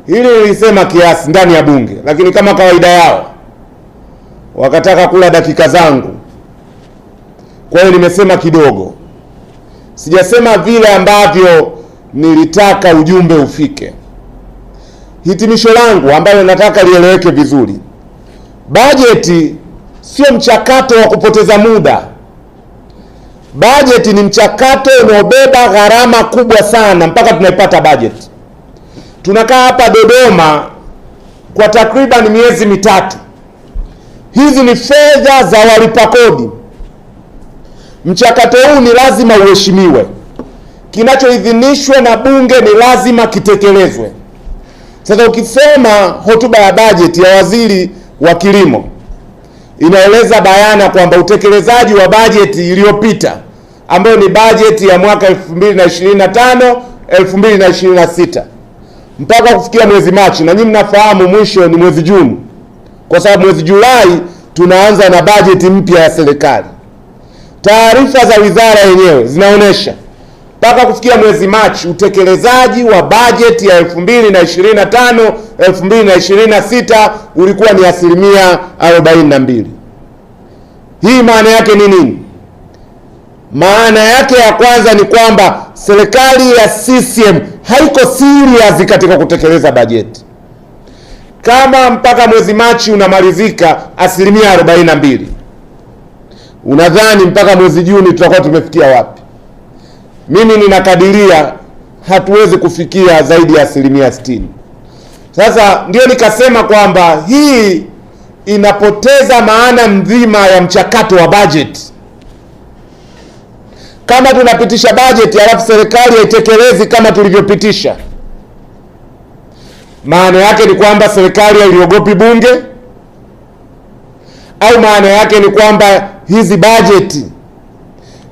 Hili nilisema kiasi ndani ya bunge, lakini kama kawaida yao wakataka kula dakika zangu, kwa hiyo nimesema kidogo. Sijasema vile ambavyo nilitaka ujumbe ufike. Hitimisho langu ambalo nataka lieleweke vizuri, bajeti sio mchakato wa kupoteza muda. Bajeti ni mchakato unaobeba gharama kubwa sana mpaka tunaipata bajeti. Tunakaa hapa Dodoma kwa takriban miezi mitatu. Hizi ni fedha za walipa kodi. Mchakato huu ni lazima uheshimiwe. Kinachoidhinishwa na bunge ni lazima kitekelezwe. Sasa ukisema hotuba ya bajeti ya waziri wa kilimo inaeleza bayana kwamba utekelezaji wa bajeti iliyopita ambayo ni bajeti ya mwaka 2025 2026 mpaka kufikia mwezi Machi, na nyinyi mnafahamu mwisho ni mwezi Juni, kwa sababu mwezi Julai tunaanza na bajeti mpya ya serikali. Taarifa za wizara yenyewe zinaonesha mpaka kufikia mwezi Machi utekelezaji wa bajeti ya 2025 2026 ulikuwa ni 42%. Hii maana yake ni nini? Maana yake ya kwanza ni kwamba serikali ya CCM haiko serious katika kutekeleza bajeti. Kama mpaka mwezi Machi unamalizika 42%, unadhani mpaka mwezi Juni tutakuwa tumefikia wapi? Mimi ninakadiria hatuwezi kufikia zaidi ya 60%. Sasa ndio nikasema kwamba hii inapoteza maana nzima ya mchakato wa bajeti. Kama tunapitisha bajeti alafu serikali haitekelezi kama tulivyopitisha, maana yake ni kwamba serikali hailiogopi bunge, au maana yake ni kwamba hizi bajeti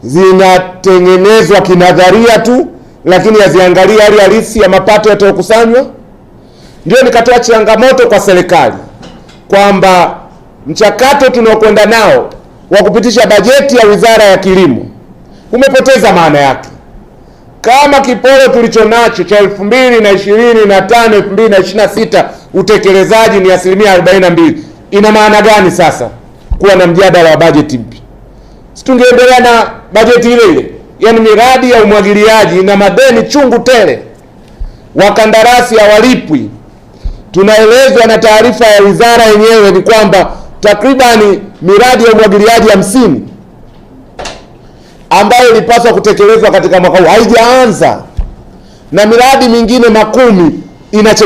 zinatengenezwa kinadharia tu, lakini haziangalia hali halisi ya mapato yatayokusanywa. Ndio nikatoa changamoto kwa serikali kwamba mchakato tunaokwenda nao wa kupitisha bajeti ya Wizara ya Kilimo umepoteza maana yake. Kama kiporo tulicho nacho cha 2025 2026 utekelezaji ni 42%, ina maana gani sasa kuwa na mjadala wa bajeti mpya? Situngeendelea na bajeti ile ile? Yaani miradi ya umwagiliaji na madeni chungu tele, wakandarasi hawalipwi. Tunaelezwa na taarifa ya wizara yenyewe ni kwamba takribani miradi ya umwagiliaji 50 ambayo ilipaswa kutekelezwa katika mwaka huu haijaanza, na miradi mingine 10 inacheche.